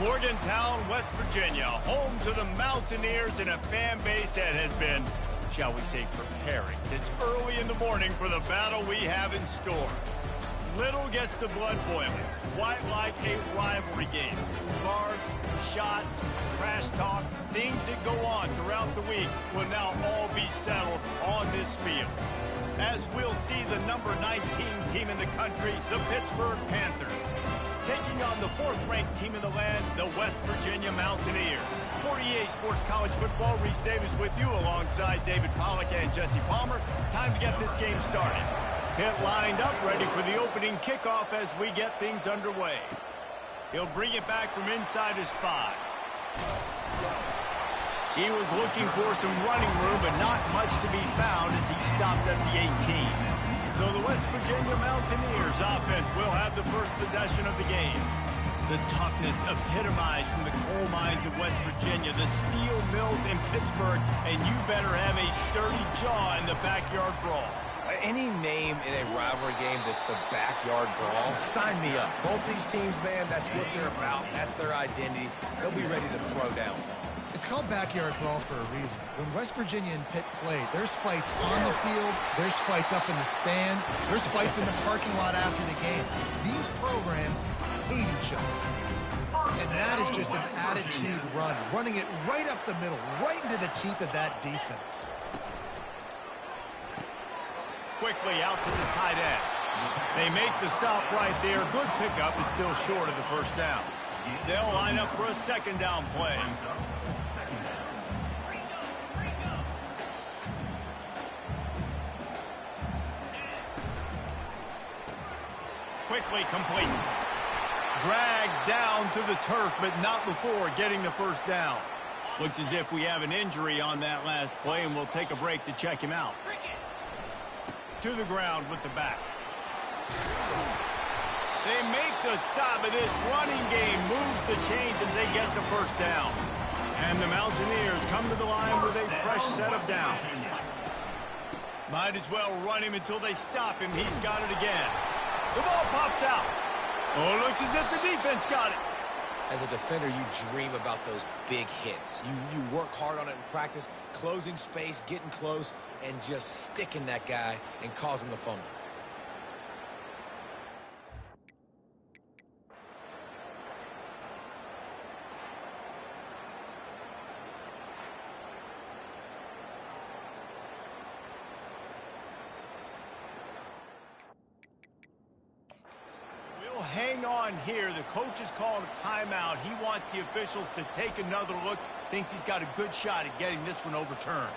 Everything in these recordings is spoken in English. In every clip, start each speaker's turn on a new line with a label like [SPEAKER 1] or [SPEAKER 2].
[SPEAKER 1] Morgantown, West Virginia, home to the Mountaineers and a fan base that has been, shall we say, preparing since early in the morning for the battle we have in store. Little gets the blood boiling, quite like a rivalry game. Barbs, shots, trash talk, things that go on throughout the week will now all be settled on this field. As we'll see the number 19 team in the country, the Pittsburgh Panthers, taking on the fourth-ranked team in the land, the West Virginia Mountaineers. 48 Sports College Football, Reese Davis with you alongside David Pollack and Jesse Palmer. Time to get this game started. Pitt lined up, ready for the opening kickoff as we get things underway. He'll bring it back from inside his 5. He was looking for some running room, but not much to be found as he stopped at the 18. So the West Virginia Mountaineers offense will have the first possession of the game. The toughness epitomized from the coal mines of West Virginia, the steel mills in Pittsburgh, and you better have a sturdy jaw in the backyard brawl.
[SPEAKER 2] Any name in a rivalry game that's the backyard brawl, sign me up. Both these teams, man, that's what they're about. That's their identity. They'll be ready to throw down.
[SPEAKER 3] It's called backyard brawl for a reason. When West Virginia and Pitt played, there's fights on the field, there's fights up in the stands, there's fights in the parking lot after the game. These programs hate each other. And that is just an attitude run, running it right up the middle, right into the teeth of that defense.
[SPEAKER 1] Quickly out to the tight end. They make the stop right there. Good pickup, but still short of the first down. They'll line up for a second down play. Quickly complete. Dragged down to the turf, but not before getting the first down. Looks as if we have an injury on that last play, and we'll take a break to check him out. To the ground with the back. They make the stop, but this running game moves the chains as they get the first down. And the Mountaineers come to the line with a fresh set of downs. Might as well run him until they stop him. He's got it again. The ball pops out. Oh, looks as if the defense got it.
[SPEAKER 2] As a defender, you dream about those big hits. You work hard on it in practice, closing space, getting close, and just sticking that guy and causing the fumble.
[SPEAKER 1] Hang on here. The coach is calling a timeout. He wants the officials to take another look. Thinks he's got a good shot at getting this one overturned.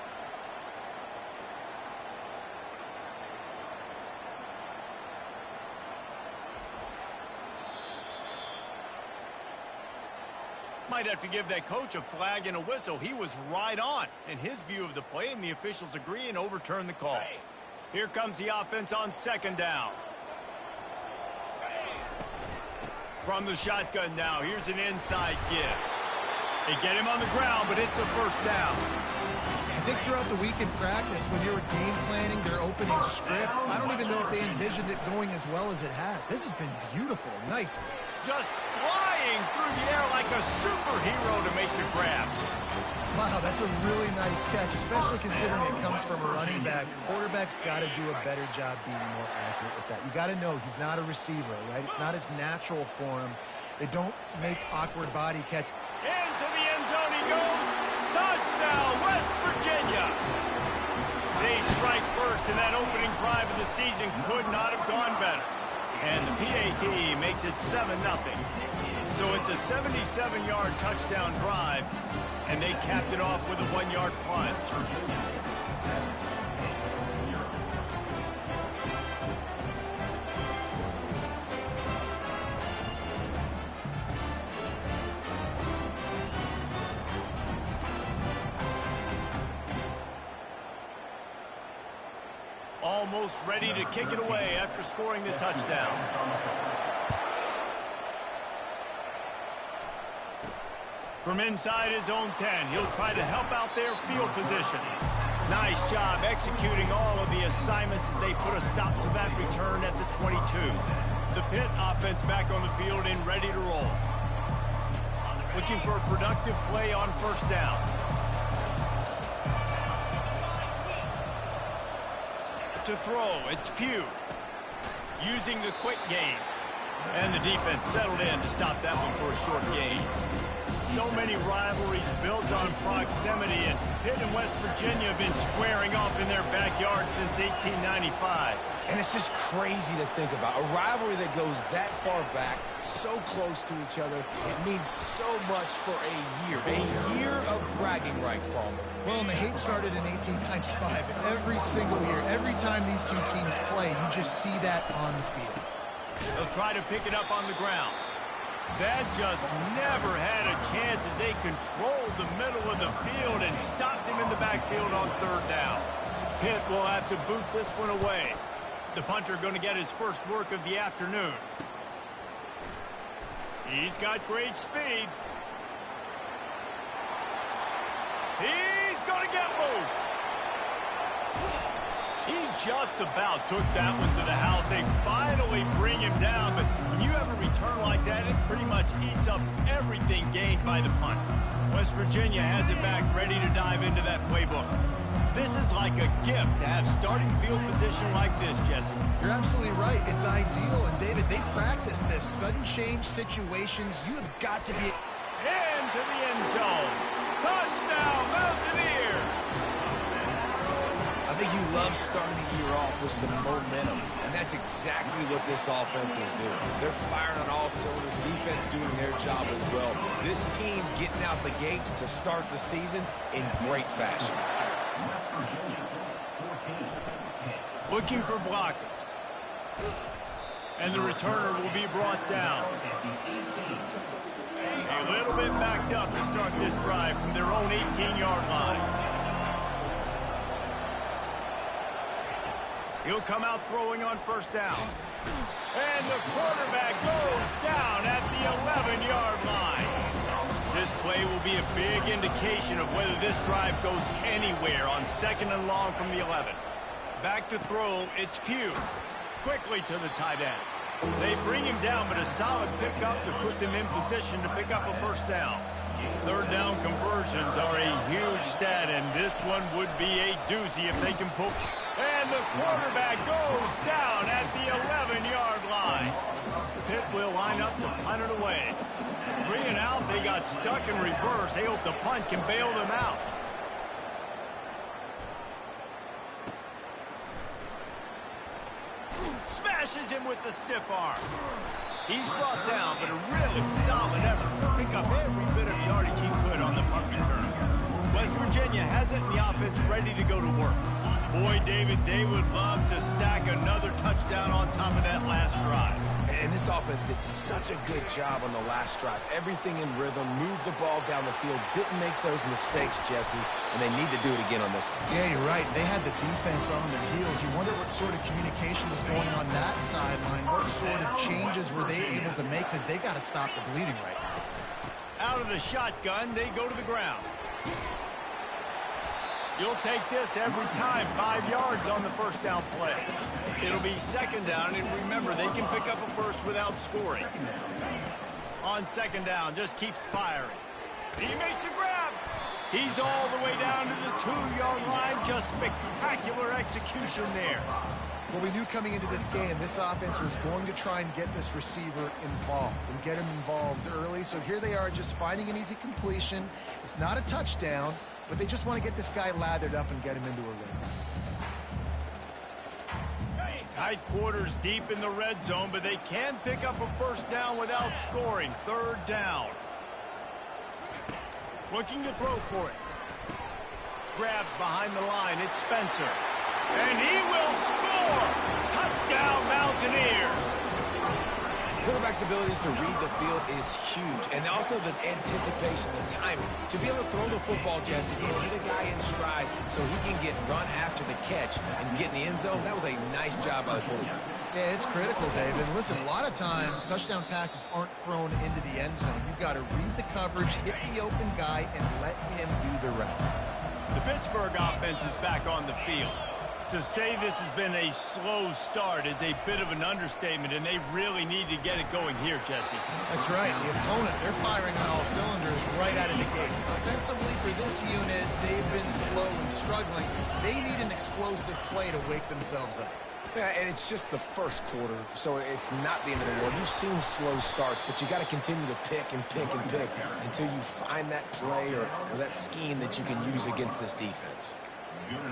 [SPEAKER 1] Might have to give that coach a flag and a whistle. He was right on in his view of the play, and the officials agree and overturn the call. Here comes the offense on second down. From the shotgun now, here's an inside give. They get him on the ground, but it's a first down.
[SPEAKER 3] I think throughout the week in practice, when you were game planning their opening script, I don't even know if they envisioned it going as well as it has. This has been beautiful, nice.
[SPEAKER 1] Just flying through the air like a superhero to make the grab.
[SPEAKER 3] Wow, that's a really nice catch, especially considering it comes from a running back. Quarterback's got to do a better job being more accurate with that. You got to know he's not a receiver, right? It's not as natural for him. They don't make awkward body catch.
[SPEAKER 1] Into the end zone he goes. Touchdown, West Virginia. They strike first, and that opening drive of the season could not have gone better. And the PAT makes it 7-0. So it's a 77-yard touchdown drive, and they capped it off with a 1-yard punt. Almost ready to kick it away after scoring the touchdown. From inside his own 10, he'll try to help out their field position. Nice job executing all of the assignments as they put a stop to that return at the 22. The Pitt offense back on the field and ready to roll. Looking for a productive play on first down. To throw, it's Pugh. Using the quick game. And the defense settled in to stop that one for a short gain. So many rivalries built on proximity, and Pitt and West Virginia have been squaring off in their backyard since 1895.
[SPEAKER 2] And it's just crazy to think about. A rivalry that goes that far back, so close to each other. It means so much for a year. A year of bragging rights, Palmer.
[SPEAKER 3] Well, and the hate started in 1895. And every single year, every time these two teams play, you just see that on the field.
[SPEAKER 1] They'll try to pick it up on the ground. That just never had a chance as they controlled the middle of the field and stopped him in the backfield on third down. Pitt will have to boot this one away. The punter going to get his first work of the afternoon. He's got great speed. He's going to get loose. He just about took that one to the house. They finally bring him down, but when you have a return like that, it pretty much eats up everything gained by the punt. West Virginia has it back, ready to dive into that playbook. This is like a gift to have starting field position like this, Jesse.
[SPEAKER 3] You're absolutely right. It's ideal. And, David, they practice this. Sudden change situations, you have got to be...
[SPEAKER 1] Into the end zone. Touchdown, Mountaineers!
[SPEAKER 2] I think you love starting the year off with some momentum, and that's exactly what this offense is doing. They're firing on all cylinders, defense doing their job as well. This team getting out the gates to start the season in great fashion.
[SPEAKER 1] Looking for blockers. And the returner will be brought down. A little bit backed up to start this drive from their own 18-yard line. He'll come out throwing on first down. And the quarterback goes down at the 11-yard line. This play will be a big indication of whether this drive goes anywhere on second and long from the 11. Back to throw, it's Pugh. Quickly to the tight end. They bring him down, but a solid pickup to put them in position to pick up a first down. Third down conversions are a huge stat, and this one would be a doozy if they can pull. And the quarterback goes down at the 11-yard line. Pitt will line up to punt it away. 3 and out, they got stuck in reverse. They hope the punt can bail them out. Smashes him with the stiff arm. He's brought down, but a really solid effort to pick up every bit of yardage he could on the punt return. West Virginia has it in the offense ready to go to work. Boy, David, they would love to stack another touchdown on top of that last drive.
[SPEAKER 2] And this offense did such a good job on the last drive. Everything in rhythm, moved the ball down the field, didn't make those mistakes, Jesse, and they need to do it again on this one.
[SPEAKER 3] Yeah, you're right. They had the defense on their heels. You wonder what sort of communication was going on that sideline. What sort of changes were they able to make, because they got to stop the bleeding right now.
[SPEAKER 1] Out of the shotgun, they go to the ground. You'll take this every time. 5 yards on the first down play. It'll be second down, and remember, they can pick up a first without scoring. On second down, just keeps firing. He makes a grab. He's all the way down to the 2-yard line. Just spectacular execution there.
[SPEAKER 3] Well, we knew coming into this game, this offense was going to try and get this receiver involved and get him involved early. So here they are just finding an easy completion. It's not a touchdown, but they just want to get this guy lathered up and get him into a rhythm.
[SPEAKER 1] Tight quarters deep in the red zone, but they can pick up a first down without scoring. Third down. Looking to throw for it. Grabbed behind the line. It's Spencer. And he will score! Touchdown, Mountaineers!
[SPEAKER 2] Quarterback's abilities to read the field is huge, and also the anticipation, the timing. To be able to throw the football, Jesse, and hit a guy in stride so he can get run after the catch and get in the end zone, that was a nice job by the quarterback.
[SPEAKER 3] Yeah, it's critical, David. Listen, a lot of times, touchdown passes aren't thrown into the end zone. You've got to read the coverage, hit the open guy, and let him do the rest.
[SPEAKER 1] The Pittsburgh offense is back on the field. To say this has been a slow start is a bit of an understatement, and they really need to get it going here, Jesse.
[SPEAKER 3] That's right. The opponent, they're firing on all cylinders right out of the gate. Offensively, for this unit, they've been slow and struggling. They need an explosive play to wake themselves up.
[SPEAKER 2] Yeah, and it's just the first quarter, so it's not the end of the world. You've seen slow starts, but you got to continue to pick and pick and pick until you find that play or that scheme that you can use against this defense.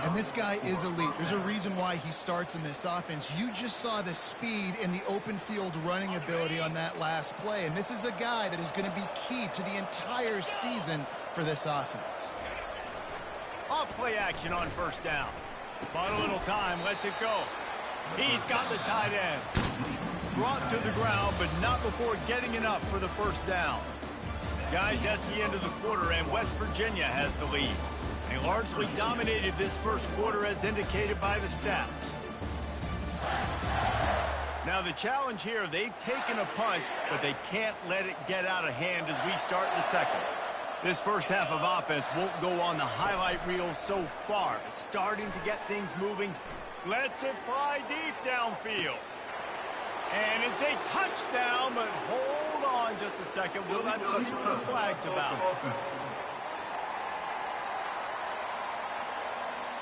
[SPEAKER 3] And this guy is elite. There's a reason why he starts in this offense. You just saw the speed and the open field running ability on that last play. And this is a guy that is going to be key to the entire season for this offense.
[SPEAKER 1] Off play action on first down. Bought a little time, lets it go. He's got the tight end. Brought to the ground, but not before getting enough for the first down. Guys, that's the end of the quarter, and West Virginia has the lead. They largely dominated this first quarter as indicated by the stats. Now the challenge here, they've taken a punch, but they can't let it get out of hand as we start the second. This first half of offense won't go on the highlight reel so far. It's starting to get things moving. Lets it fly deep downfield. And it's a touchdown, but hold on just a second. We'll have to see what the flag's about.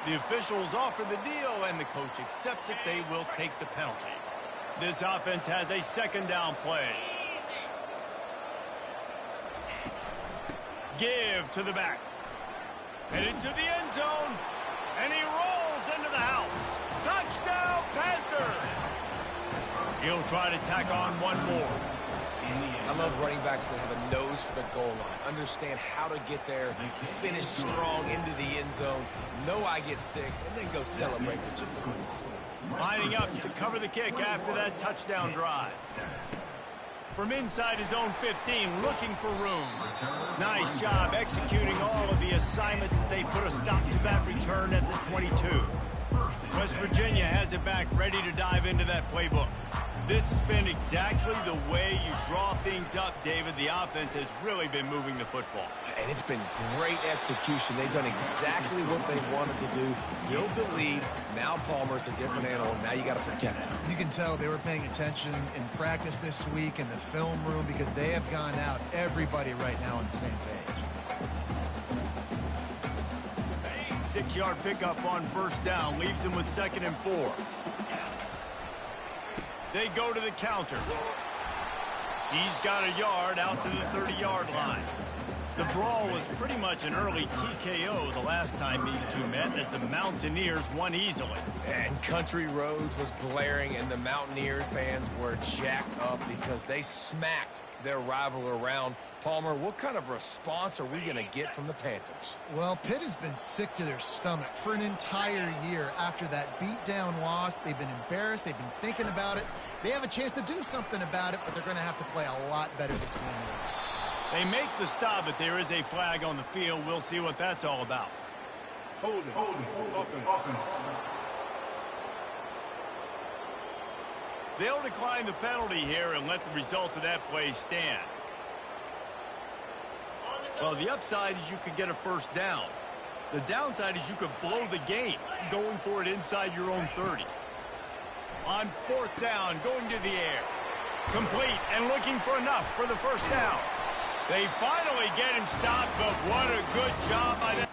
[SPEAKER 1] The officials offer the deal, and the coach accepts it. They will take the penalty. This offense has a second down play. Give to the back. Headed to the end zone. And he rolls into the house. Touchdown, Panthers! He'll try to tack on one more.
[SPEAKER 2] I love running backs that have a nose for the goal line. Understand how to get there, finish strong into the end zone, know I get 6, and then go celebrate the chicken wings.
[SPEAKER 1] Lining up to cover the kick after that touchdown drive. From inside his own 15, looking for room. Nice job executing all of the assignments as they put a stop to that return at the 22. West Virginia has it back, ready to dive into that playbook. This has been exactly the way you draw things up, David. The offense has really been moving the football.
[SPEAKER 2] And it's been great execution. They've done exactly what they wanted to do. Build the lead. Now Palmer's a different animal. Now you got to protect him.
[SPEAKER 3] You can tell they were paying attention in practice this week in the film room because they have gone out, everybody right now on the same page.
[SPEAKER 1] 6-yard pickup on first down. Leaves them with 2nd and 4. They go to the counter. He's got a yard out to the 30-yard line. The Brawl was pretty much an early TKO the last time these two met as the Mountaineers won easily.
[SPEAKER 2] And Country Roads was blaring, and the Mountaineer fans were jacked up because they smacked their rival around. Palmer, what kind of response are we going to get from the Panthers?
[SPEAKER 3] Well, Pitt has been sick to their stomach for an entire year after that beat-down loss. They've been embarrassed. They've been thinking about it. They have a chance to do something about it, but they're going to have to play a lot better this game.
[SPEAKER 1] They make the stop, but there is a flag on the field. We'll see what that's all about.
[SPEAKER 4] Holding.
[SPEAKER 1] They'll decline the penalty here and let the result of that play stand. Well, the upside is you could get a first down. The downside is you could blow the game going for it inside your own 30. On 4th down, going to the air. Complete and looking for enough for the first down. They finally get him stopped, but what a good job by that.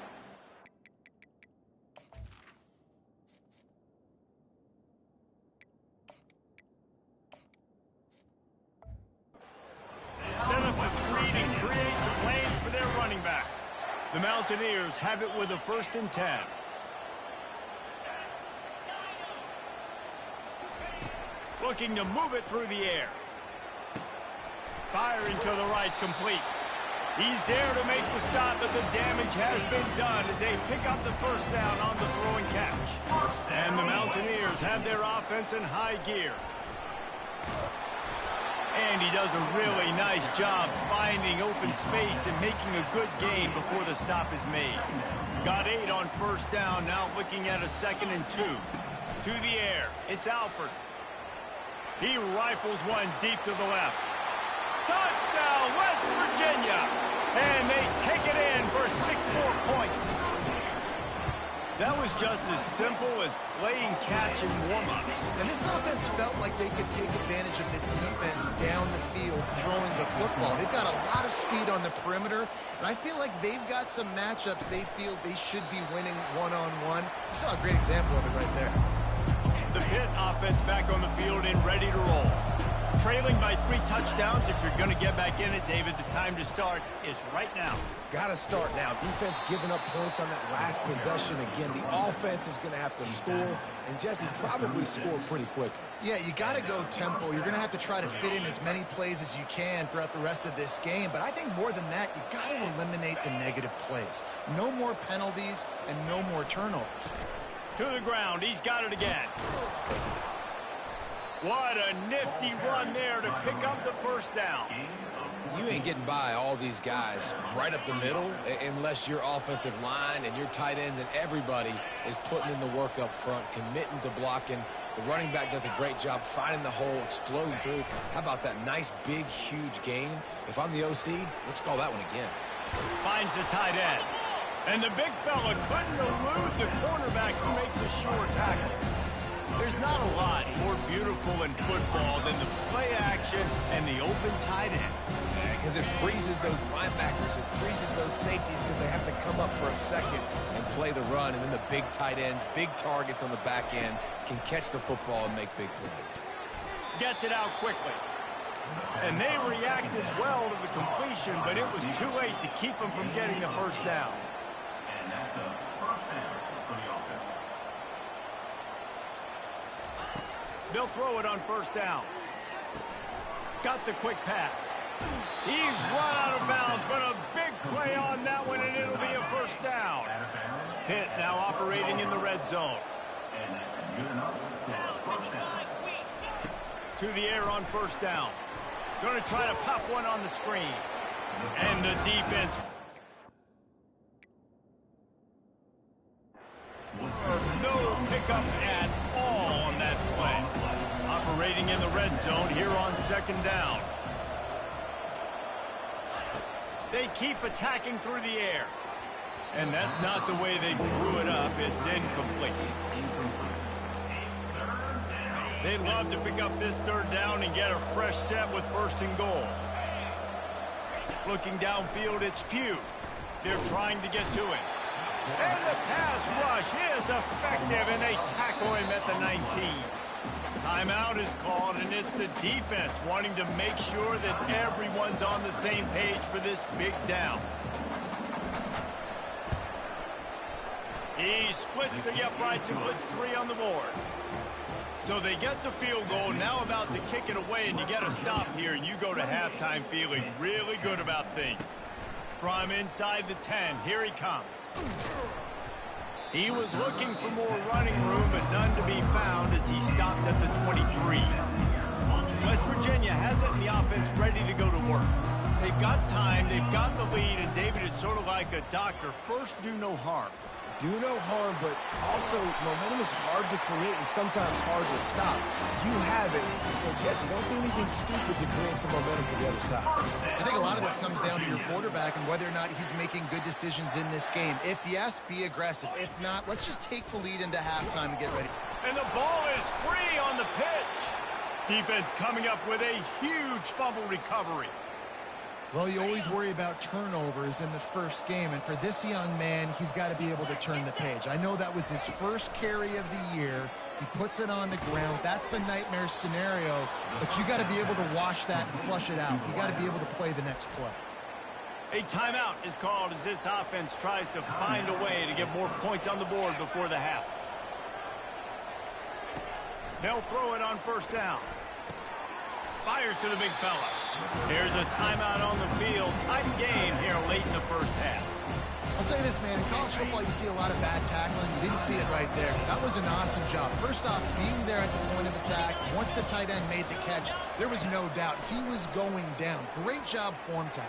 [SPEAKER 1] Set up the screen and create some lanes for their running back. The Mountaineers have it with a 1st and 10. Looking to move it through the air. Firing to the right, complete. He's there to make the stop, but the damage has been done as they pick up the first down on the throw and catch. And the Mountaineers have their offense in high gear. And he does a really nice job finding open space and making a good gain before the stop is made. Got 8 on first down, now looking at a 2nd and 2. To the air, it's Alford. He rifles one deep to the left. Touchdown, West Virginia! And they take it in for 6 more points. That was just as simple as playing catch in warm-ups.
[SPEAKER 3] And this offense felt like they could take advantage of this defense down the field throwing the football. They've got a lot of speed on the perimeter, and I feel like they've got some matchups they feel they should be winning one-on-one. You saw a great example of it right there.
[SPEAKER 1] The Pitt offense back on the field and ready to roll. Trailing by 3 touchdowns. If you're going to get back in it, David, the time to start is right now.
[SPEAKER 2] Got to start now. Defense giving up points on that last possession. Again, the offense is going to have to score, and Jesse probably score pretty quickly.
[SPEAKER 3] Yeah, you got to go tempo. You're going to have to try to fit in as many plays as you can throughout the rest of this game. But I think more than that, you got to eliminate the negative plays. No more penalties and no more turnovers.
[SPEAKER 1] To the ground. He's got it again. What a nifty run there to pick up the first down.
[SPEAKER 2] You ain't getting by all these guys right up the middle unless your offensive line and your tight ends and everybody is putting in the work up front, committing to blocking. The running back does a great job finding the hole, exploding through. How about that nice, big, huge gain? If I'm the OC, let's call that one again.
[SPEAKER 1] Finds the tight end. And the big fella couldn't elude the cornerback who makes a sure tackle. There's not a lot more beautiful in football than the play action and the open tight end.
[SPEAKER 2] Because it freezes those linebackers, it freezes those safeties because they have to come up for a second and play the run, and then the big tight ends, big targets on the back end can catch the football and make big plays.
[SPEAKER 1] Gets it out quickly. And they reacted well to the completion, but it was too late to keep them from getting the first down.
[SPEAKER 4] And that's a first down for the offense.
[SPEAKER 1] They'll throw it on first down. Got the quick pass. He's run out of bounds, but a big play on that one, and it'll be a first down. Pitt now operating in the red zone.
[SPEAKER 4] And that's good enough for first down.
[SPEAKER 1] To the air on first down. Going to try to pop one on the screen. And the defense. No pickup at all on that play. Operating in the red zone here on second down. They keep attacking through the air. And that's not the way they drew it up. It's incomplete. They'd love to pick up this third down and get a fresh set with first and goal. Looking downfield, it's Pugh. They're trying to get to it. And the pass rush is effective, and they tackle him at the 19. Timeout is called, and it's the defense wanting to make sure that everyone's on the same page for this big down. He splits the uprights and puts 3 on the board. So they get the field goal, now about to kick it away, and you get a stop here, and you go to halftime feeling really good about things. From inside the 10, here he comes. He was looking for more running room, but none to be found as he stopped at the 23. West Virginia has it in the offense ready to go to work. They've got time, they've got the lead, and David is sort of like a doctor. First, do no harm.
[SPEAKER 2] Do no harm, but also momentum is hard to create and sometimes hard to stop. You have it, so Jesse, don't do anything stupid to create some momentum for the other side.
[SPEAKER 3] I think a lot of this comes down to your quarterback and whether or not he's making good decisions in this game. If yes, be aggressive. If not, let's just take the lead into halftime and get ready.
[SPEAKER 1] And the ball is free on the pitch. Defense coming up with a huge fumble recovery.
[SPEAKER 3] Well, you always worry about turnovers in the first game, and for this young man, he's got to be able to turn the page. I know that was his first carry of the year. He puts it on the ground. That's the nightmare scenario, but you got to be able to wash that and flush it out. You got to be able to play the next play.
[SPEAKER 1] A timeout is called as this offense tries to find a way to get more points on the board before the half. They'll throw it on first down. Fires to the big fella. Here's a timeout on the field. Tight game here late in the first half.
[SPEAKER 3] I'll say this, man. In college football, you see a lot of bad tackling. You didn't see it right there. That was an awesome job. First off, being there at the point of attack. Once the tight end made the catch, there was no doubt he was going down. Great job form tackle.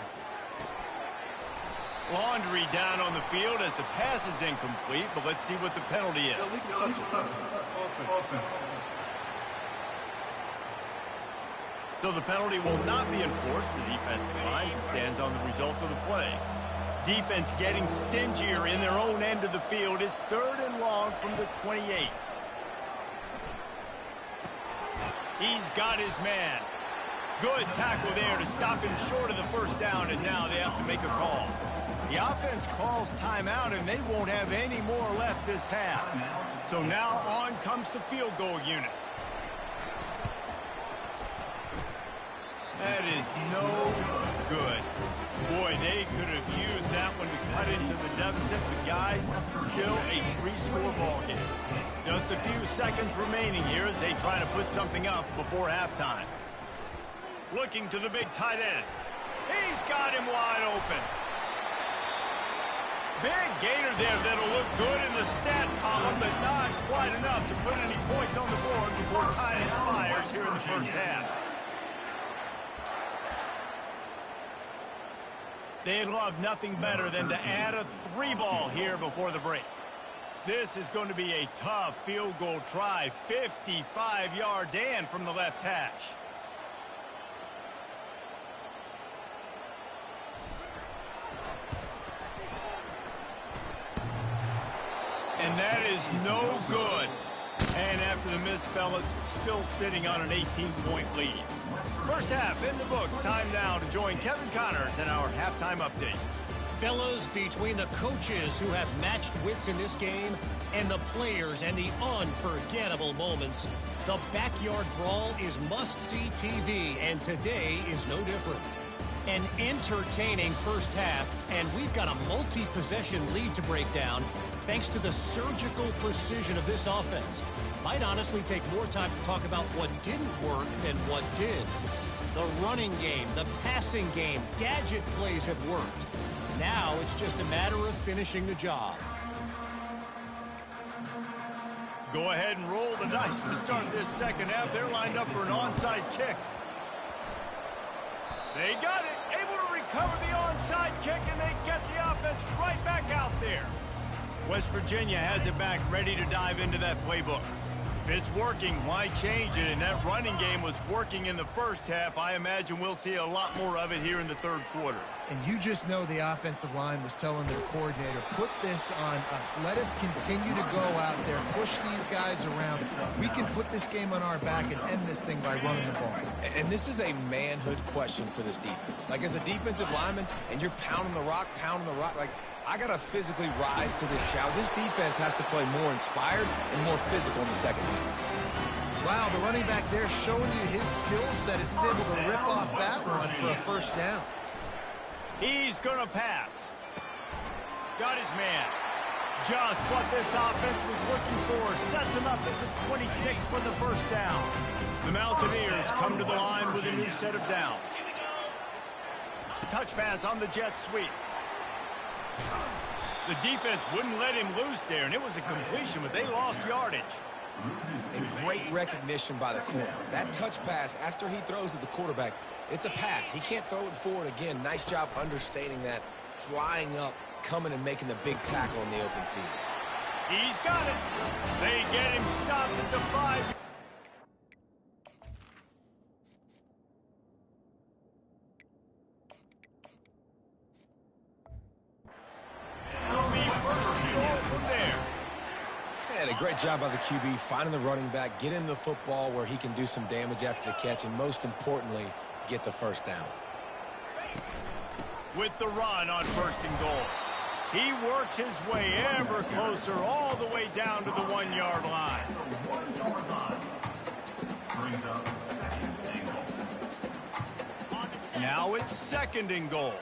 [SPEAKER 1] Laundry down on the field as the pass is incomplete, but let's see what the penalty is. So the penalty will not be enforced. The defense declines and stands on the result of the play. defense getting stingier in their own end of the field. It's 3rd and long from the 28. He's got his man. Good tackle there to stop him short of the first down, and now they have to make a call. The offense calls timeout, and they won't have any more left this half. So now on comes the field goal unit. That is no good. Boy, they could have used that one to cut into the deficit, but guys, still a 3-score ball game. Just a few seconds remaining here as they try to put something up before halftime. Looking to the big tight end. He's got him wide open. Big gainer there that'll look good in the stat column, but not quite enough to put any points on the board before time expires here in the first half. They'd love nothing better than to add a 3-ball here before the break. This is going to be a tough field goal try, 55 yards and from the left hash. And that is no good. And after the miss, fellas, still sitting on an 18-point lead. First half in the books. Time now to join Kevin Connors in our halftime update.
[SPEAKER 5] Fellas, between the coaches who have matched wits in this game and the players and the unforgettable moments, the Backyard Brawl is must-see TV, and today is no different. An entertaining first half, and we've got a multi-possession lead to break down thanks to the surgical precision of this offense. Might honestly take more time to talk about what didn't work than what did. The running game, the passing game, gadget plays have worked. Now it's just a matter of finishing the job.
[SPEAKER 1] Go ahead and roll the dice to start this second half. They're lined up for an onside kick. They got it, able to recover the onside kick, and they get the offense right back out there. West Virginia has it back, ready to dive into that playbook. If it's working, why change it? And that running game was working in the first half. I imagine we'll see a lot more of it here in the third quarter.
[SPEAKER 3] And you just know the offensive line was telling their coordinator, put this on us. Let us continue to go out there, push these guys around. We can put this game on our back and end this thing by running the ball.
[SPEAKER 2] And this is a manhood question for this defense. Like, as a defensive lineman, and you're pounding the rock, like, I got to physically rise to this challenge. This defense has to play more inspired and more physical in the second half.
[SPEAKER 3] Wow, the running back there showing you his skill set as he's able to rip off that run for a first down.
[SPEAKER 1] He's going to pass. Got his man. Just what this offense was looking for. Sets him up at the 26 for the first down. The Mountaineers come to the line with a new set of downs. Touch pass on the jet sweep. The defense wouldn't let him loose there, and it was a completion, but they lost yardage.
[SPEAKER 2] And great recognition by the corner. That touch pass, after he throws to the quarterback, it's a pass. He can't throw it forward again. Nice job understanding that, flying up, coming and making the big tackle in the open field.
[SPEAKER 1] He's got it. They get him stopped at the 5.
[SPEAKER 2] And a great job by the QB, finding the running back, getting the football where he can do some damage after the catch, and most importantly, get the first down.
[SPEAKER 1] With the run on first and goal. He works his way ever closer all the way down to the 1-yard line. Now it's second and goal.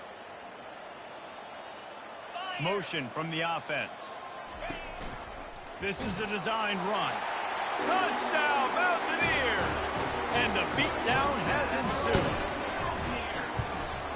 [SPEAKER 1] Motion from the offense. This is a designed run. Touchdown, Mountaineers! And the beatdown has ensued.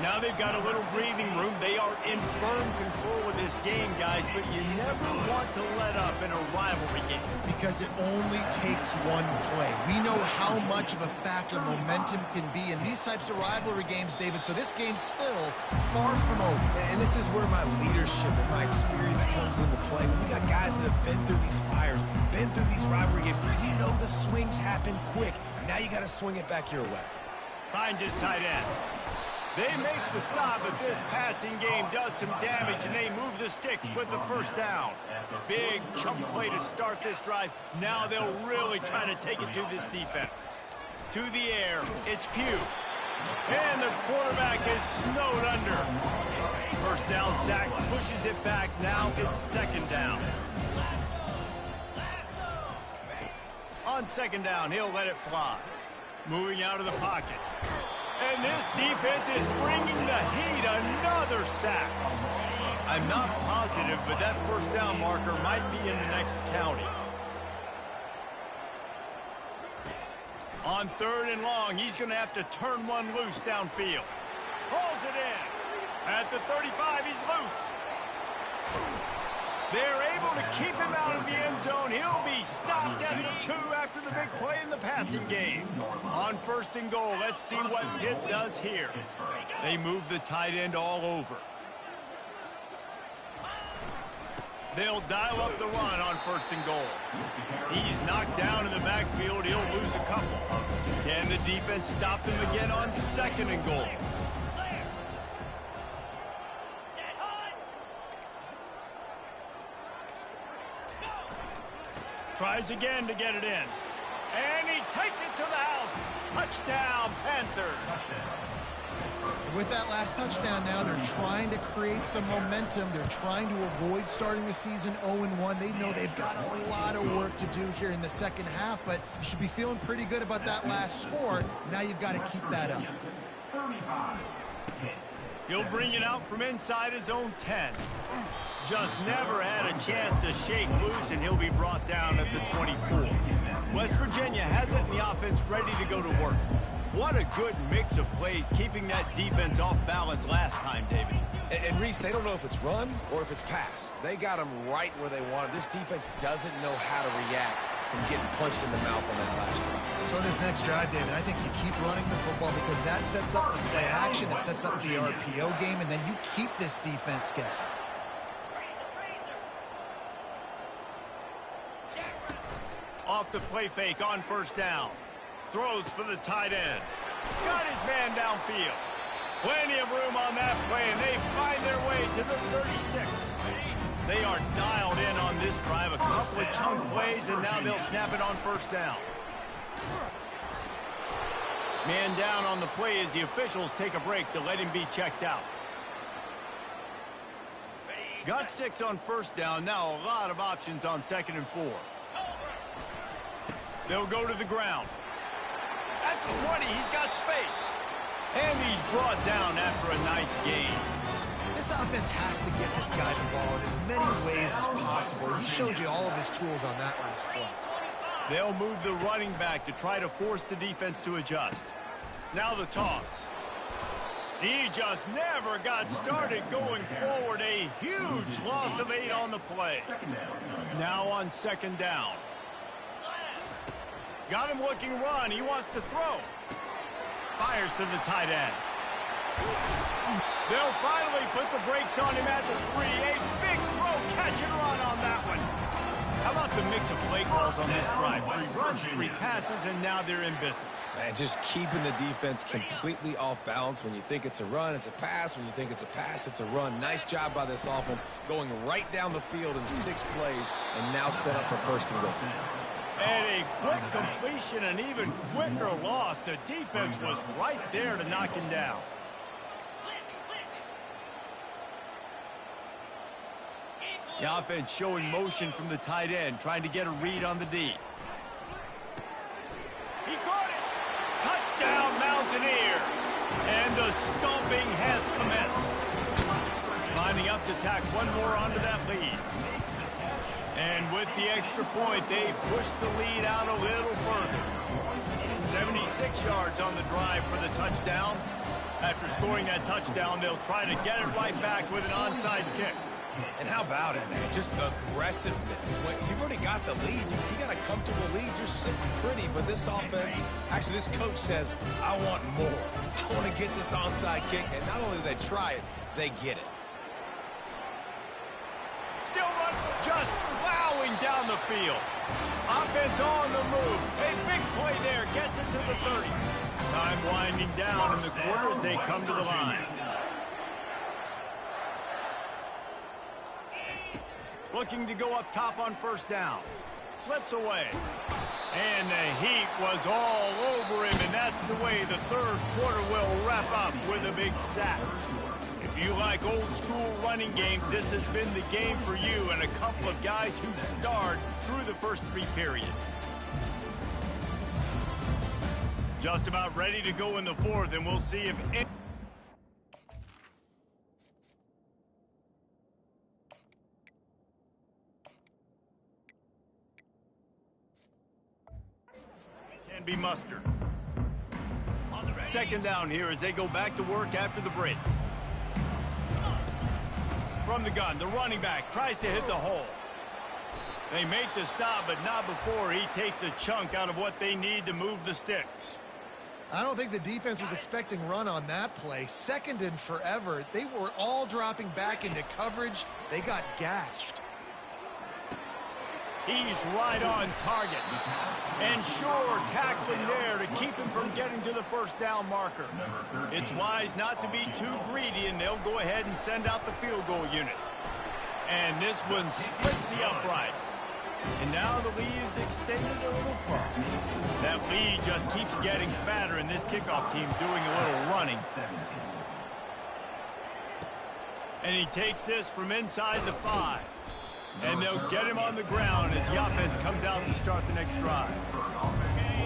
[SPEAKER 1] Now they've got a little breathing room. They are in firm control of this game, guys, but you never want to let up in a rivalry game.
[SPEAKER 3] Because it only takes one play. We know how much of a factor momentum can be in these types of rivalry games, David, so this game's still far from over.
[SPEAKER 2] And this is where my leadership and my experience comes into play. When we got guys that have been through these fires, been through these rivalry games, you know the swings happen quick. Now you got to swing it back your way.
[SPEAKER 1] Finds his tight end. They make the stop, but this passing game does some damage, and they move the sticks with the first down. Big chunk play to start this drive. Now they'll really try to take it to this defense. To the air, it's Pugh. And the quarterback is snowed under. First down sack, pushes it back. Now it's second down. On second down, he'll let it fly. Moving out of the pocket. And this defense is bringing the heat. Another sack. I'm not positive, but that first down marker might be in the next county. On third and long, he's going to have to turn one loose downfield. Pulls it in. At the 35, he's loose. They're able to keep him out of the end zone. He'll be stopped at the 2 after the big play in the passing game. On first and goal, let's see what Pitt does here. They move the tight end all over. They'll dial up the run on first and goal. He's knocked down in the backfield. He'll lose a couple. Can the defense stop him again on second and goal? Tries again to get it in. And he takes it to the house. Touchdown, Panthers.
[SPEAKER 3] With that last touchdown now, they're trying to create some momentum. They're trying to avoid starting the season 0-1. They know they've got a lot of work to do here in the second half, but you should be feeling pretty good about that last score. Now you've got to keep that up.
[SPEAKER 1] He'll bring it out from inside his own 10. Just never had a chance to shake loose, and he'll be brought down at the 24. West Virginia has it in the offense ready to go to work. What a good mix of plays, keeping that defense off balance last time, David.
[SPEAKER 2] And Reese, they don't know if it's run or if it's pass. They got them right where they want it. This defense doesn't know how to react from getting punched in the mouth on that last drive.
[SPEAKER 3] So on this next drive, David, I think you keep running the football because that sets up the play action, it sets up the RPO game, and then you keep this defense guessing.
[SPEAKER 1] Off the play fake on first down. Throws for the tight end. Got his man downfield. Plenty of room on that play, and they find their way to the 36. They are dialed in on this drive. A couple of chunk plays, and now they'll snap it on first down. Man down on the play as the officials take a break to let him be checked out. Got 6 on first down. Now a lot of options on second and 4. They'll go to the ground. At the 20, he's got space. And he's brought down after a nice gain.
[SPEAKER 3] This offense has to get this guy the ball in as many ways as possible. He showed you all of his tools on that last play.
[SPEAKER 1] They'll move the running back to try to force the defense to adjust. Now the toss. He just never got started going forward. A huge loss of 8 on the play. Now on second down. Got him looking run. He wants to throw. Fires to the tight end. They'll finally put the brakes on him at the 3. A big throw, catch and run on that one. How about the mix of play calls on this drive? 3 runs, 3 passes, and now they're in business.
[SPEAKER 2] Man, just keeping the defense completely off balance. When you think it's a run, it's a pass. When you think it's a pass, it's a run. Nice job by this offense, going right down the field in 6 plays, and now set up for first and goal.
[SPEAKER 1] And a quick completion, an even quicker loss. The defense was right there to knock him down. The offense showing motion from the tight end, trying to get a read on the D. He caught it! Touchdown, Mountaineers! And the stomping has commenced. Lining up to tack one more onto that lead. And with the extra point, they push the lead out a little further. 76 yards on the drive for the touchdown. After scoring that touchdown, they'll try to get it right back with an onside kick.
[SPEAKER 2] And how about it, man? Just aggressiveness. When you've already got the lead, you got a comfortable lead. You're sitting pretty, but this offense, actually this coach says, I want more. I want to get this onside kick. And not only do they try it, they get it.
[SPEAKER 1] Still running, just plowing down the field. Offense on the move. A big play there. Gets it to the 30. Time winding down in the quarter as they come to the line. Looking to go up top on first down. Slips away. And the heat was all over him, and that's the way the third quarter will wrap up with a big sack. If you like old-school running games, this has been the game for you and a couple of guys who starred through the first 3 periods. Just about ready to go in the fourth, and we'll see if... can be mustered. Second down here as they go back to work after the break. From the gun, the running back tries to hit the hole. They make the stop, but not before he takes a chunk out of what they need to move the sticks.
[SPEAKER 3] I don't think the defense was expecting run on that play. Second and forever. They were all dropping back into coverage. They got gashed.
[SPEAKER 1] He's right on target. And sure, tackling there to keep him from getting to the first down marker. It's wise not to be too greedy, and they'll go ahead and send out the field goal unit. And this one splits the uprights. And now the lead is extended a little further. That lead just keeps getting fatter, and this kickoff team doing a little running. And he takes this from inside the 5. And they'll get him on the ground as the offense comes out to start the next drive.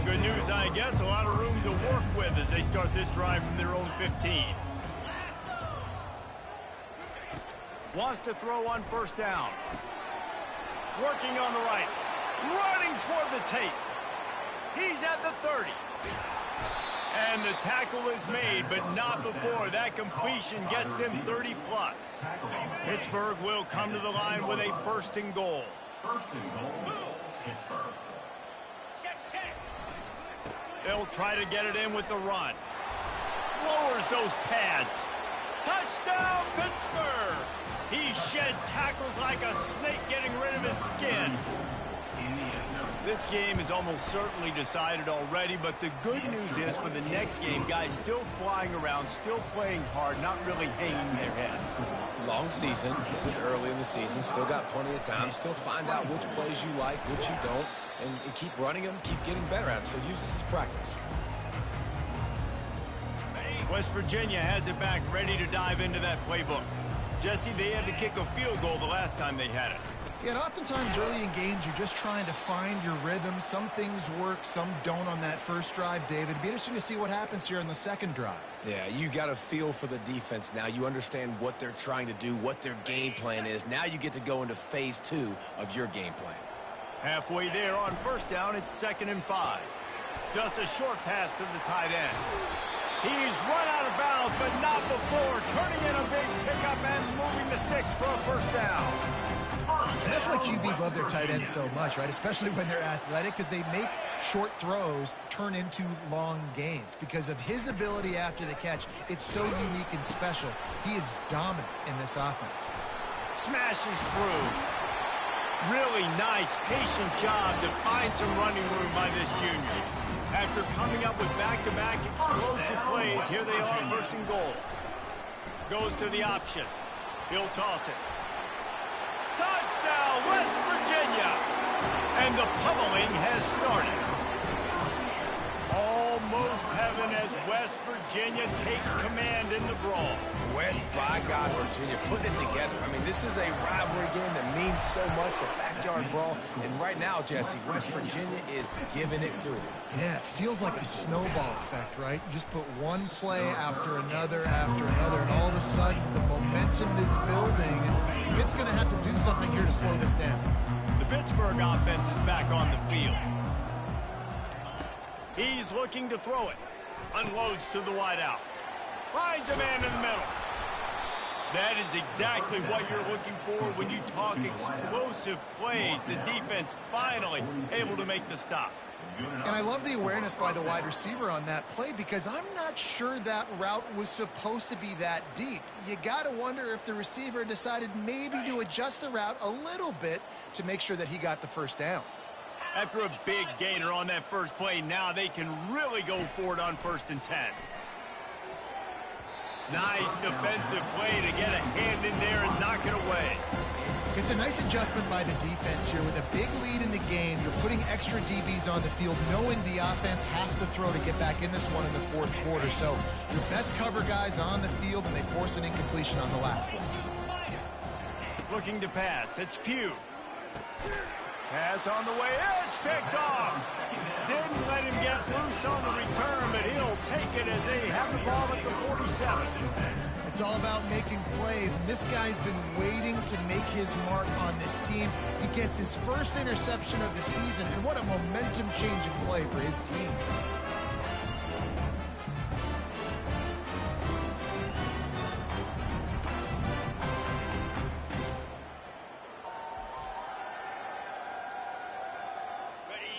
[SPEAKER 1] Good news, I guess, a lot of room to work with as they start this drive from their own 15. Wants to throw on first down. Working on the right. Running toward the tape. He's at the 30. And the tackle is made, but not before that completion gets them 30+. Pittsburgh will come to the line with a first and goal.
[SPEAKER 4] First and goal, Pittsburgh.
[SPEAKER 1] They'll try to get it in with the run. Lowers those pads. Touchdown, Pittsburgh! He shed tackles like a snake getting rid of his skin. This game is almost certainly decided already, but the good news is for the next game, guys still flying around, still playing hard, not really hanging their heads.
[SPEAKER 2] Long season. This is early in the season. Still got plenty of time. Still find out which plays you like, which you don't, and keep running them, keep getting better at them. So use this as practice.
[SPEAKER 1] West Virginia has it back, ready to dive into that playbook. Jesse, they had to kick a field goal the last time they had it.
[SPEAKER 3] Yeah, and oftentimes early in games, you're just trying to find your rhythm. Some things work, some don't on that first drive, David. It'd be interesting to see what happens here in the second drive.
[SPEAKER 2] Yeah, you got a feel for the defense now. You understand what they're trying to do, what their game plan is. Now you get to go into phase 2 of your game plan.
[SPEAKER 1] Halfway there on first down, it's 2nd and 5. Just a short pass to the tight end. He's run out of bounds, but not before turning in a big pickup and moving the sticks for a first down.
[SPEAKER 3] And that's why QBs love their tight ends so much, right? Especially when they're athletic, because they make short throws turn into long gains. Because of his ability after the catch, it's so unique and special. He is dominant in this offense.
[SPEAKER 1] Smashes through. Really nice, patient job to find some running room by this junior. After coming up with back-to-back explosive plays, here they are, 1st and goal. Goes to the option. He'll toss it. Touchdown, West Virginia! And the pummeling has started. Almost heaven as West Virginia takes command in the brawl.
[SPEAKER 2] West, by God, Virginia, putting it together. I mean, this is a rivalry game that means so much, the backyard brawl. And right now, Jesse, West Virginia is giving it to them.
[SPEAKER 3] Yeah, it feels like a snowball effect, right? You just put one play after another, and all of a sudden the momentum is building. And Pitt's going to have to do something here to slow this down.
[SPEAKER 1] The Pittsburgh offense is back on the field. He's looking to throw it. Unloads to the wideout. Finds a man in the middle. That is exactly what you're looking for when you talk explosive plays. The defense finally able to make the stop.
[SPEAKER 3] And I love the awareness by the wide receiver on that play because I'm not sure that route was supposed to be that deep. You got to wonder if the receiver decided maybe to adjust the route a little bit to make sure that he got the first down.
[SPEAKER 1] After a big gainer on that first play, now they can really go for it on 1st and 10. Nice defensive play to get a hand in there and knock it away.
[SPEAKER 3] It's a nice adjustment by the defense here. With a big lead in the game, you're putting extra DBs on the field, knowing the offense has to throw to get back in this one in the 4th quarter. So your best cover guys on the field, and they force an incompletion on the last one.
[SPEAKER 1] Looking to pass. It's Pugh. Pass on the way. It's picked off. Didn't let him get loose on the return, but he'll take it as they have the ball at the 47.
[SPEAKER 3] It's all about making plays, and this guy's been waiting to make his mark on this team. He gets his first interception of the season, and what a momentum-changing play for his team.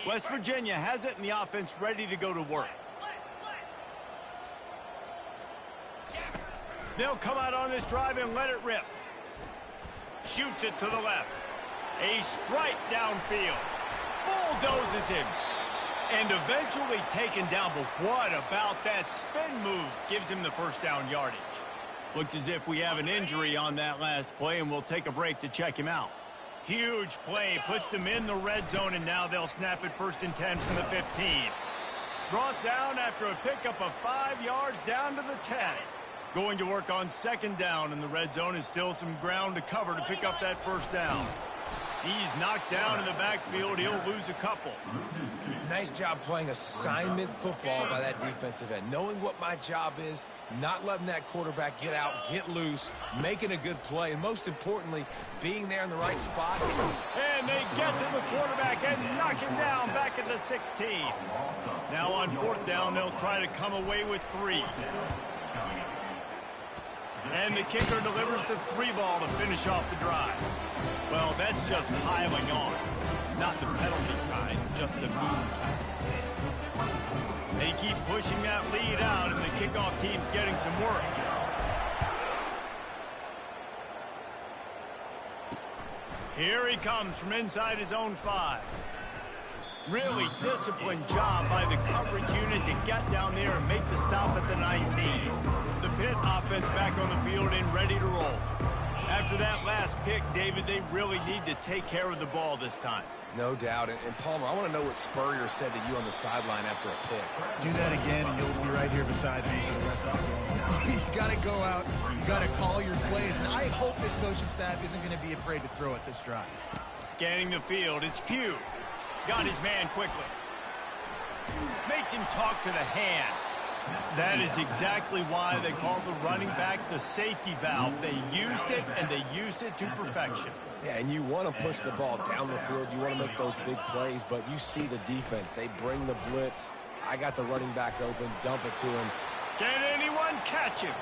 [SPEAKER 1] West Virginia has it, and the offense ready to go to work. They'll come out on this drive and let it rip. Shoots it to the left. A strike downfield. Bulldozes him. And eventually taken down. But what about that spin move? Gives him the first down yardage. Looks as if we have an injury on that last play, and we'll take a break to check him out. Huge play. Puts them in the red zone, and now they'll snap it 1st and 10 from the 15. Brought down after a pickup of 5 yards down to the 10. Going to work on 2nd down, and the red zone is still some ground to cover to pick up that first down. He's knocked down in the backfield. He'll lose a couple.
[SPEAKER 2] Nice job playing assignment football by that defensive end. Knowing what my job is, not letting that quarterback get out, get loose, making a good play, and most importantly, being there in the right spot.
[SPEAKER 1] And they get to the quarterback and knock him down back at the 16. Now on 4th down, they'll try to come away with 3. And the kicker delivers the 3 ball to finish off the drive. Well, that's just piling on. Not the penalty kind, just the mean kind. They keep pushing that lead out, and the kickoff team's getting some work. Here he comes from inside his own 5. Really disciplined job by the coverage unit to get down there and make the stop at the 19. The Pitt offense back on the field and ready to roll. After that last pick, David, they really need to take care of the ball this time.
[SPEAKER 2] No doubt. And Palmer, I want to know what Spurrier said to you on the sideline after a pick.
[SPEAKER 3] Do that again, and you'll be right here beside me for the rest of the game. You got to go out. You got to call your plays. And I hope this coaching staff isn't going to be afraid to throw it this drive.
[SPEAKER 1] Scanning the field, it's Pugh. Got his man quickly. Makes him talk to the hand. That is exactly why they call the running backs the safety valve. They used it, and they used it to perfection.
[SPEAKER 2] Yeah, and you want to push the ball down the field. You want to make those big plays, but you see the defense. They bring the blitz. I got the running back open. Dump it to him.
[SPEAKER 1] Can anyone catch him?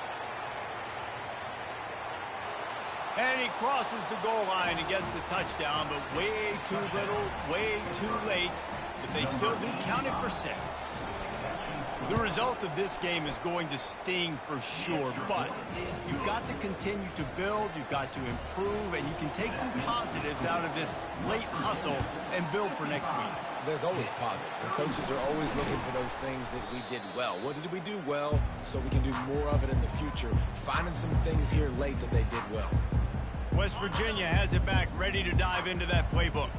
[SPEAKER 1] And he crosses the goal line and gets the touchdown, but way too little, way too late. But they still do count it for 6. The result of this game is going to sting for sure, but you've got to continue to build, you've got to improve, and you can take some positives out of this late hustle and build for next week.
[SPEAKER 2] There's always positives, and coaches are always looking for those things that we did well. What did we do well so we can do more of it in the future? Finding some things here late that they did well.
[SPEAKER 1] West Virginia has it back, ready to dive into that playbook.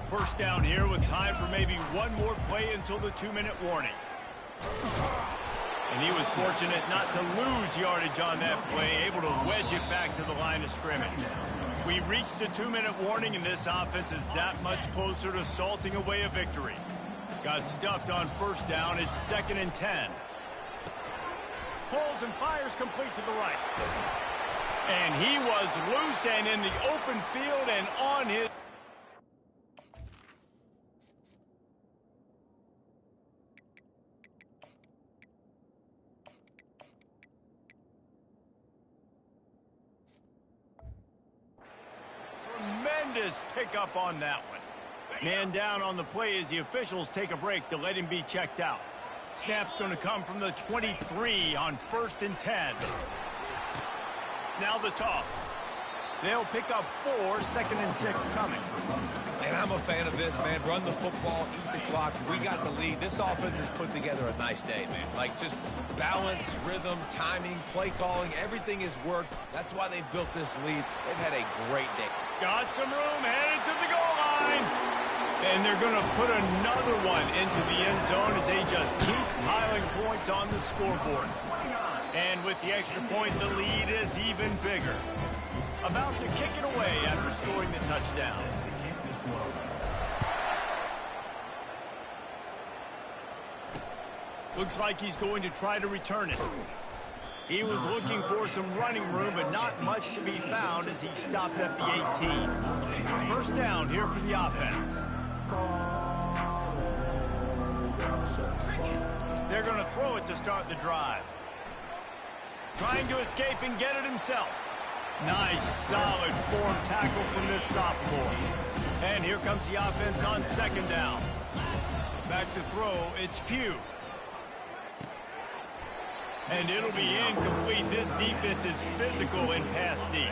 [SPEAKER 1] First down here with time for maybe one more play until the 2-minute warning. And he was fortunate not to lose yardage on that play, able to wedge it back to the line of scrimmage. We've reached the 2-minute warning, and this offense is that much closer to salting away a victory. Got stuffed on 1st down. It's 2nd and 10. Pulls and fires complete to the right. And he was loose and in the open field and on his... tremendous pickup on that one. Man down on the play as the officials take a break to let him be checked out. Snap's going to come from the 23 on 1st and 10. Now the toss. They'll pick up 4, 2nd and 6 coming.
[SPEAKER 2] And I'm a fan of this, man. Run the football, eat the clock. We got the lead. This offense has put together a nice day, man. Like, just balance, rhythm, timing, play calling, everything has worked. That's why they've built this lead. They've had a great day.
[SPEAKER 1] Got some room, headed to the goal line. And they're going to put another one into the end zone as they just keep piling points on the scoreboard. And with the extra point, the lead is even bigger. About to kick it away after scoring the touchdown. Looks like he's going to try to return it. He was looking for some running room, but not much to be found as he stopped at the 18. 1st down here for the offense. They're going to throw it to start the drive. Trying to escape and get it himself. Nice, solid form tackle from this sophomore. And here comes the offense on 2nd down. Back to throw, it's Pugh. And it'll be incomplete. This defense is physical in pass deep.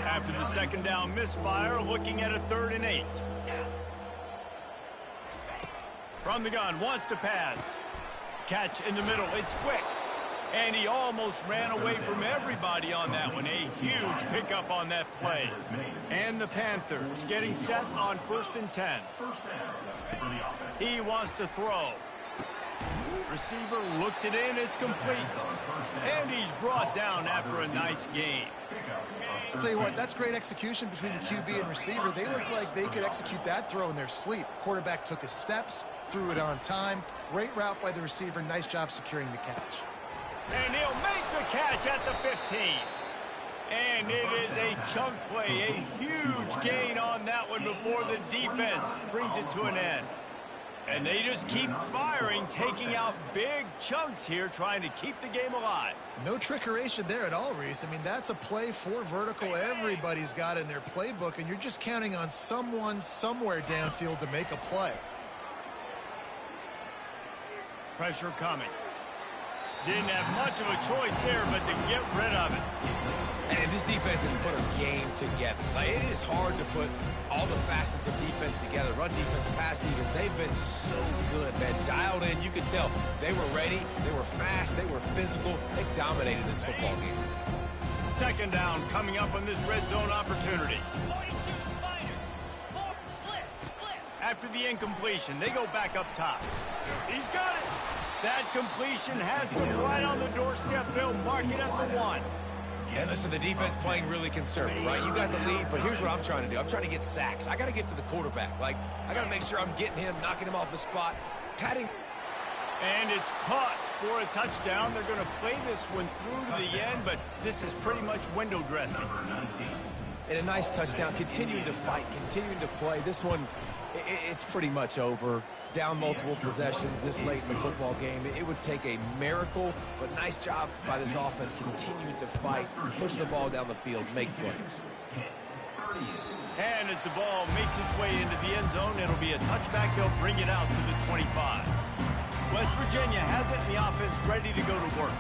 [SPEAKER 1] After the 2nd down misfire, looking at a 3rd and 8. From the gun, wants to pass. Catch in the middle, it's quick. And he almost ran away from everybody on that one. A huge pickup on that play. And the Panthers getting set on 1st and 10. He wants to throw. Receiver looks it in, it's complete. And he's brought down after a nice gain.
[SPEAKER 3] I'll tell you what, that's great execution between the QB and receiver. They look like they could execute that throw in their sleep. Quarterback took his steps, threw it on time. Great route by the receiver. Nice job securing the catch.
[SPEAKER 1] And he'll make the catch at the 15. And it is a chunk play, a huge gain on that one before the defense brings it to an end. And they just keep firing, taking out big chunks here, trying to keep the game alive.
[SPEAKER 3] No trickeration there at all, Reese. I mean, that's a play for vertical. Everybody's got in their playbook, and you're just counting on someone somewhere downfield to make a play.
[SPEAKER 1] Pressure coming. Didn't have much of a choice there, but to get rid of it.
[SPEAKER 2] And this defense has put a game together. Like, it is hard to put all the facets of defense together. Run defense, pass defense. They've been so good, man. Dialed in, you could tell. They were ready. They were fast. They were physical. They dominated this football game.
[SPEAKER 1] 2nd down coming up on this red zone opportunity. After the incompletion, they go back up top. He's got it. That completion has them right on the doorstep. They'll mark it at the 1.
[SPEAKER 2] And listen, the defense playing really conservative, right? You got the lead, but here's what I'm trying to do. I'm trying to get sacks. I got to get to the quarterback. Like, I got to make sure I'm getting him, knocking him off the spot, patting.
[SPEAKER 1] And it's caught for a touchdown. They're going to play this one through to the end, but this is pretty much window dressing.
[SPEAKER 2] And a nice touchdown, continuing to fight, continuing to play. This one, it's pretty much over. Down multiple possessions this late in the football game. It would take a miracle, but nice job by this offense continuing to fight, push the ball down the field, make plays.
[SPEAKER 1] And as the ball makes its way into the end zone, it'll be a touchback. They'll bring it out to the 25. West Virginia has it in the offense ready to go to work.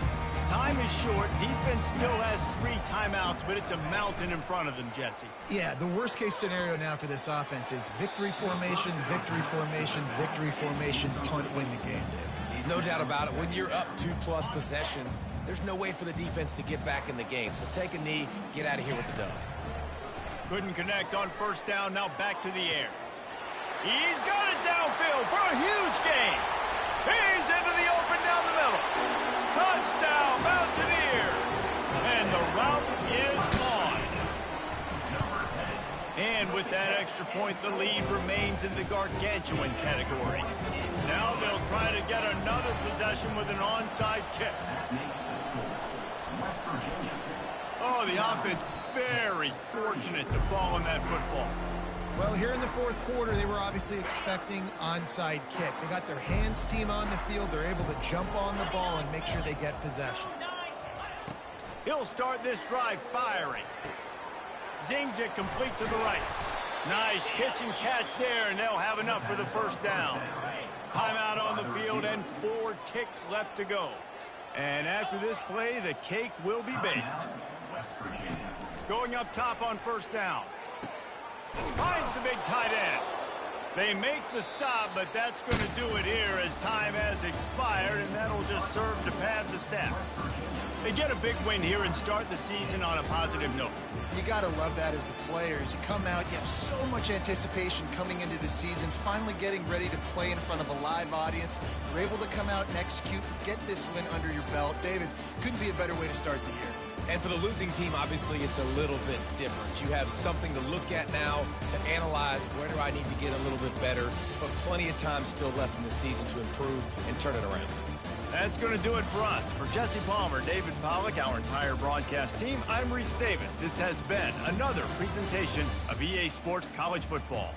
[SPEAKER 1] Time is short. Defense still has 3 timeouts, but it's a mountain in front of them, Jesse.
[SPEAKER 3] Yeah, the worst-case scenario now for this offense is victory formation, victory formation, victory formation, punt, win the game.
[SPEAKER 2] No doubt about it. When you're up 2+ possessions, there's no way for the defense to get back in the game. So take a knee, get out of here with the dub.
[SPEAKER 1] Couldn't connect on 1st down, now back to the air. He's got it downfield for a huge gain. He's into the open down the middle. Touchdown, Mountaineers! And the route is on. And with that extra point, the lead remains in the gargantuan category. Now they'll try to get another possession with an onside kick. Oh, the offense very fortunate to fall on that football.
[SPEAKER 3] Well, here in the 4th quarter, they were obviously expecting onside kick. They got their hands team on the field. They're able to jump on the ball and make sure they get possession.
[SPEAKER 1] He'll start this drive firing. Zings it complete to the right. Nice pitch and catch there, and they'll have enough for the first down. Timeout on the field and 4 ticks left to go. And after this play, the cake will be baked. Going up top on first down. Finds the big tight end. They make the stop, but that's going to do it here as time has expired, and that'll just serve to pad the stats. They get a big win here and start the season on a positive note.
[SPEAKER 3] You got to love that as the players. You come out, you have so much anticipation coming into the season, finally getting ready to play in front of a live audience. You're able to come out and execute, get this win under your belt. David, couldn't be a better way to start the year.
[SPEAKER 2] And for the losing team, obviously, it's a little bit different. You have something to look at now to analyze where do I need to get a little bit better, but plenty of time still left in the season to improve and turn it around.
[SPEAKER 1] That's going to do it for us. For Jesse Palmer, David Pollack, our entire broadcast team, I'm Reese Davis. This has been another presentation of EA Sports College Football.